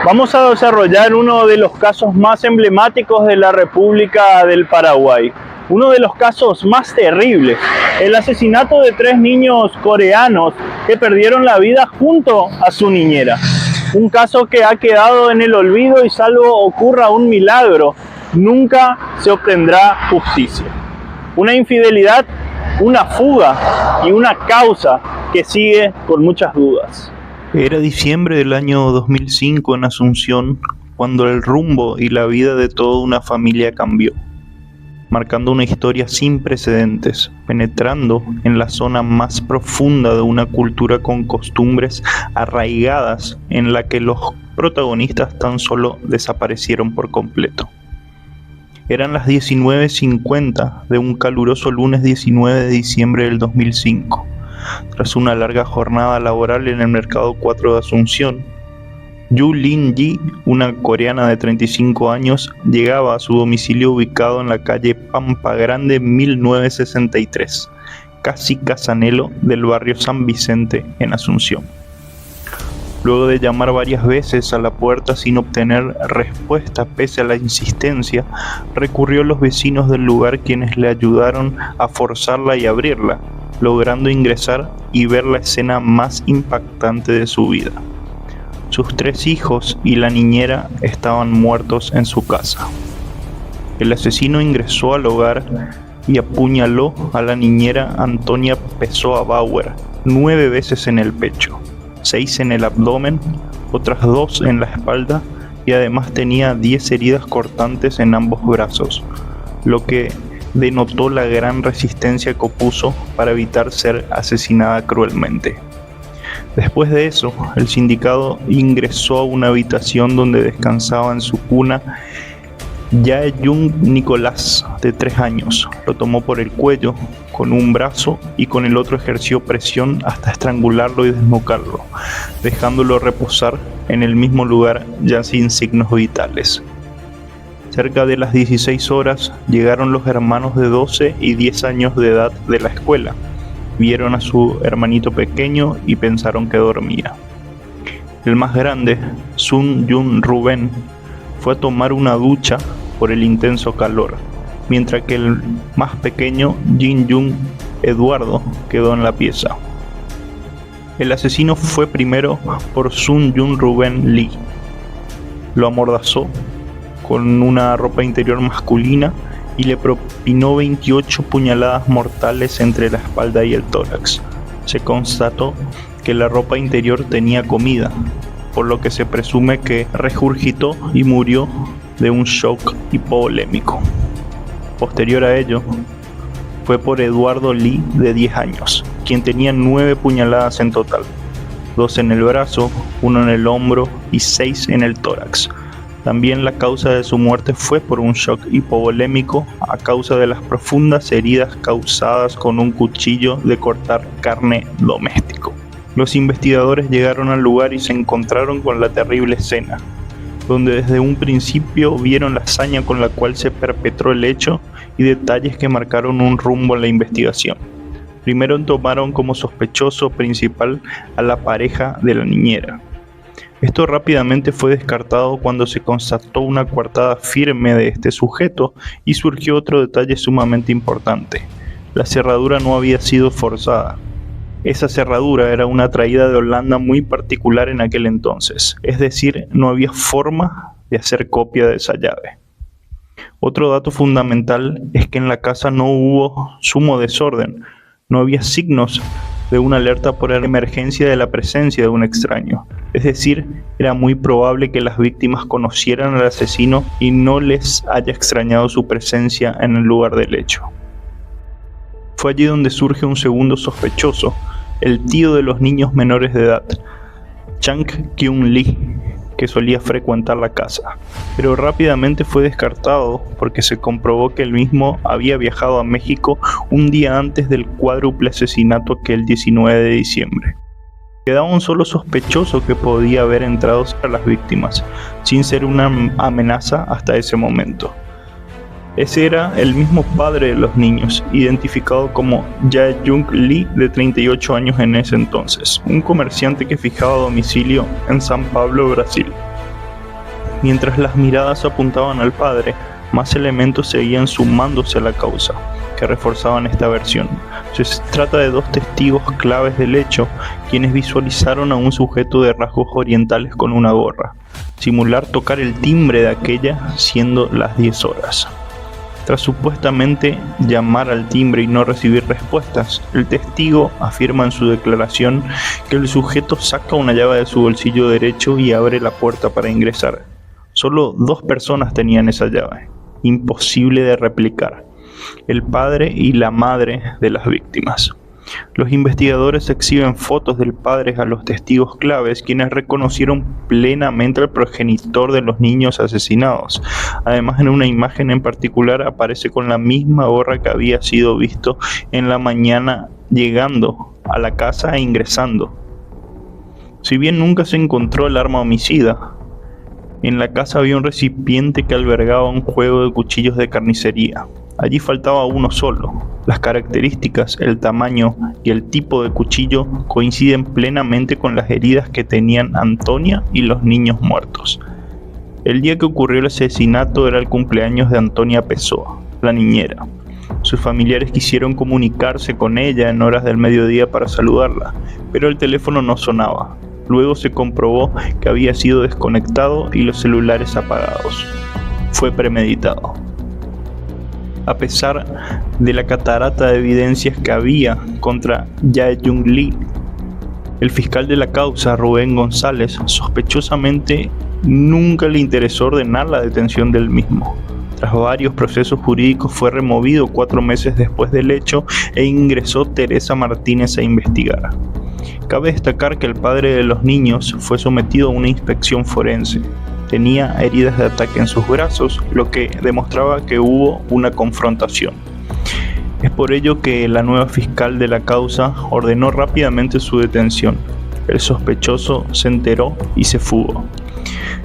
Vamos a desarrollar uno de los casos más emblemáticos de la República del Paraguay, uno de los casos más terribles, el asesinato de 3 niños coreanos que perdieron la vida junto a su niñera. Un caso que ha quedado en el olvido y salvo ocurra un milagro, nunca se obtendrá justicia. Una infidelidad, una fuga y una causa que sigue con muchas dudas. Era diciembre del año 2005 en Asunción, cuando el rumbo y la vida de toda una familia cambió, marcando una historia sin precedentes, penetrando en la zona más profunda de una cultura con costumbres arraigadas en la que los protagonistas tan solo desaparecieron por completo. Eran las 19:50 de un caluroso lunes 19 de diciembre del 2005. Tras una larga jornada laboral en el Mercado 4 de Asunción, Yu Lin-ji, una coreana de 35 años, llegaba a su domicilio ubicado en la calle Pampa Grande 1963, casi Casanelo del barrio San Vicente en Asunción. Luego de llamar varias veces a la puerta sin obtener respuesta pese a la insistencia, recurrió a los vecinos del lugar quienes le ayudaron a forzarla y abrirla, logrando ingresar y ver la escena más impactante de su vida. Sus 3 hijos y la niñera estaban muertos en su casa. El asesino ingresó al hogar y apuñaló a la niñera Antonia Pessoa Bauer 9 veces en el pecho, 6 en el abdomen, otras 2 en la espalda y además tenía 10 heridas cortantes en ambos brazos, lo que denotó la gran resistencia que opuso para evitar ser asesinada cruelmente. Después de eso, el sindicado ingresó a una habitación donde descansaba en su cuna Jae-Jung Nicolás, de 3 años. Lo tomó por el cuello con un brazo y con el otro ejerció presión hasta estrangularlo y desnucarlo, dejándolo reposar en el mismo lugar ya sin signos vitales. Cerca de las 16 horas llegaron los hermanos de 12 y 10 años de edad de la escuela. Vieron a su hermanito pequeño y pensaron que dormía. El más grande, Sun Jun Ruben, fue a tomar una ducha por el intenso calor, mientras que el más pequeño, Jin Jung Eduardo, quedó en la pieza. El asesino fue primero por Sun Jun Ruben Lee. Lo amordazó con una ropa interior masculina y le propinó 28 puñaladas mortales entre la espalda y el tórax. Se constató que la ropa interior tenía comida, por lo que se presume que regurgitó y murió de un shock hipovolémico. Posterior a ello, fue por Eduardo Lee, de 10 años, quien tenía 9 puñaladas en total, 2 en el brazo, 1 en el hombro y 6 en el tórax. También la causa de su muerte fue por un shock hipovolémico a causa de las profundas heridas causadas con un cuchillo de cortar carne doméstico. Los investigadores llegaron al lugar y se encontraron con la terrible escena, donde desde un principio vieron la hazaña con la cual se perpetró el hecho y detalles que marcaron un rumbo en la investigación. Primero tomaron como sospechoso principal a la pareja de la niñera. Esto rápidamente fue descartado cuando se constató una coartada firme de este sujeto y surgió otro detalle sumamente importante. La cerradura no había sido forzada. Esa cerradura era una traída de Holanda muy particular en aquel entonces, es decir, no había forma de hacer copia de esa llave. Otro dato fundamental es que en la casa no hubo sumo desorden, no había signos de una alerta por emergencia de la presencia de un extraño. Es decir, era muy probable que las víctimas conocieran al asesino y no les haya extrañado su presencia en el lugar del hecho. Fue allí donde surge un segundo sospechoso, el tío de los niños menores de edad, Chang Kyung Lee, que solía frecuentar la casa, pero rápidamente fue descartado porque se comprobó que el mismo había viajado a México un día antes del cuádruple asesinato aquel 19 de diciembre. Quedaba un solo sospechoso que podía haber entrado a las víctimas, sin ser una amenaza hasta ese momento. Ese era el mismo padre de los niños, identificado como Jae-Jung Lee, de 38 años en ese entonces, un comerciante que fijaba domicilio en San Pablo, Brasil. Mientras las miradas apuntaban al padre, más elementos seguían sumándose a la causa, que reforzaban esta versión. Se trata de dos testigos claves del hecho, quienes visualizaron a un sujeto de rasgos orientales con una gorra, simular tocar el timbre de aquella siendo las 10 horas. Tras supuestamente llamar al timbre y no recibir respuestas, el testigo afirma en su declaración que el sujeto saca una llave de su bolsillo derecho y abre la puerta para ingresar. Solo 2 personas tenían esa llave, imposible de replicar: el padre y la madre de las víctimas. Los investigadores exhiben fotos del padre a los testigos claves, quienes reconocieron plenamente al progenitor de los niños asesinados. Además, en una imagen en particular aparece con la misma gorra que había sido visto en la mañana llegando a la casa e ingresando. Si bien nunca se encontró el arma homicida, en la casa había un recipiente que albergaba un juego de cuchillos de carnicería. Allí faltaba uno solo. Las características, el tamaño y el tipo de cuchillo coinciden plenamente con las heridas que tenían Antonia y los niños muertos. El día que ocurrió el asesinato era el cumpleaños de Antonia Pessoa, la niñera. Sus familiares quisieron comunicarse con ella en horas del mediodía para saludarla, pero el teléfono no sonaba. Luego se comprobó que había sido desconectado y los celulares apagados. Fue premeditado. A pesar de la catarata de evidencias que había contra Jae-Young Lee, el fiscal de la causa, Rubén González, sospechosamente nunca le interesó ordenar la detención del mismo. Tras varios procesos jurídicos fue removido 4 meses después del hecho e ingresó Teresa Martínez a investigar. Cabe destacar que el padre de los niños fue sometido a una inspección forense. Tenía heridas de ataque en sus brazos, lo que demostraba que hubo una confrontación. Es por ello que la nueva fiscal de la causa ordenó rápidamente su detención. El sospechoso se enteró y se fugó.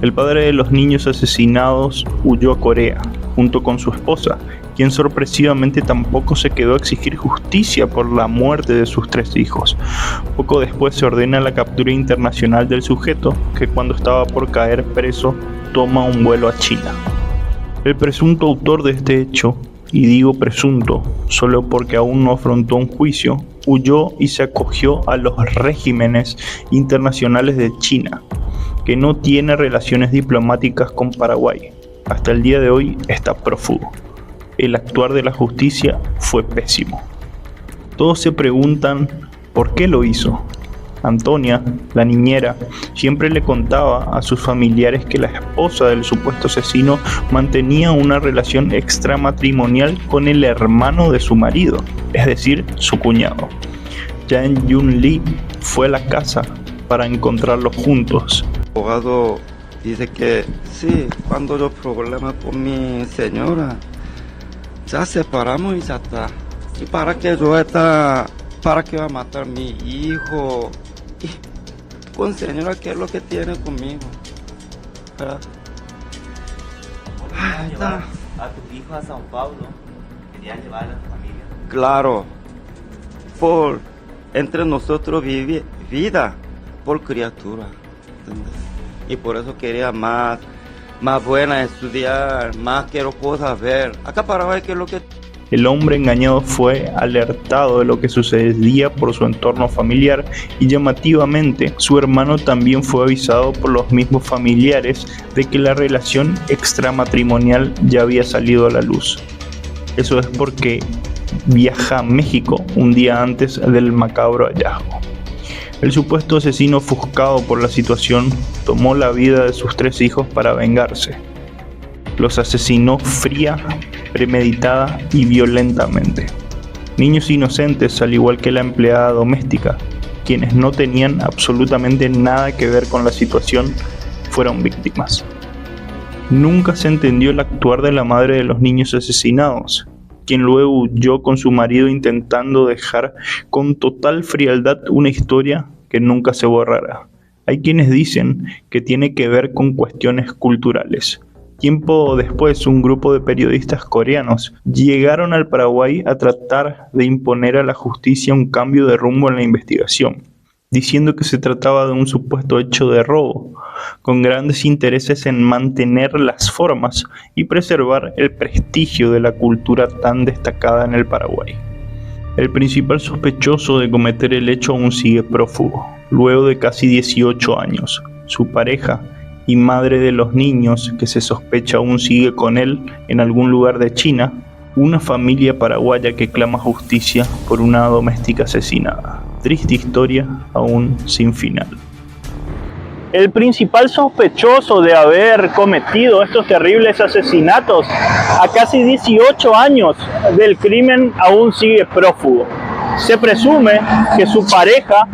El padre de los niños asesinados huyó a Corea, junto con su esposa, quien sorpresivamente tampoco se quedó a exigir justicia por la muerte de sus 3 hijos. Poco después se ordena la captura internacional del sujeto, que cuando estaba por caer preso, toma un vuelo a China. El presunto autor de este hecho, y digo presunto solo porque aún no afrontó un juicio, huyó y se acogió a los regímenes internacionales de China, que no tiene relaciones diplomáticas con Paraguay. Hasta el día de hoy está prófugo. El actuar de la justicia fue pésimo. Todos se preguntan por qué lo hizo. Antonia, la niñera, siempre le contaba a sus familiares que la esposa del supuesto asesino mantenía una relación extramatrimonial con el hermano de su marido, es decir, su cuñado. Jae-Young Lee fue a la casa para encontrarlos juntos. El abogado dice que sí, cuando yo problemas con mi señora, ya separamos y ya está. ¿Y para qué para qué va a matar a mi hijo? Y con señora, ¿qué es lo que tiene conmigo? ¿Verdad? Llevar a tu hijo a Sao Paulo, quería llevar a tu familia. Claro, por entre nosotros vive vida por criatura, ¿entendés? Y por eso quería más buena estudiar, más quiero cosas ver. Acá Paraguay, ¿qué es lo que? El hombre engañado fue alertado de lo que sucedía por su entorno familiar y llamativamente su hermano también fue avisado por los mismos familiares de que la relación extramatrimonial ya había salido a la luz. Eso es porque viaja a México un día antes del macabro hallazgo. El supuesto asesino, ofuscado por la situación, tomó la vida de sus 3 hijos para vengarse. Los asesinó fría, premeditada y violentamente. Niños inocentes, al igual que la empleada doméstica, quienes no tenían absolutamente nada que ver con la situación, fueron víctimas. Nunca se entendió el actuar de la madre de los niños asesinados, quien luego huyó con su marido intentando dejar con total frialdad una historia que nunca se borrará. Hay quienes dicen que tiene que ver con cuestiones culturales. Tiempo después, un grupo de periodistas coreanos llegaron al Paraguay a tratar de imponer a la justicia un cambio de rumbo en la investigación. diciendo que se trataba de un supuesto hecho de robo, con grandes intereses en mantener las formas y preservar el prestigio de la cultura tan destacada en el Paraguay. El principal sospechoso de cometer el hecho aún sigue prófugo, luego de casi 18 años. Su pareja y madre de los niños, que se sospecha aún sigue con él en algún lugar de China, una familia paraguaya que clama justicia por una doméstica asesinada. Triste historia aún sin final. El principal sospechoso de haber cometido estos terribles asesinatos a casi 18 años del crimen aún sigue prófugo. Se presume que su pareja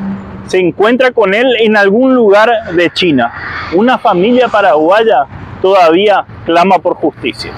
se encuentra con él en algún lugar de China. Una familia paraguaya todavía clama por justicia.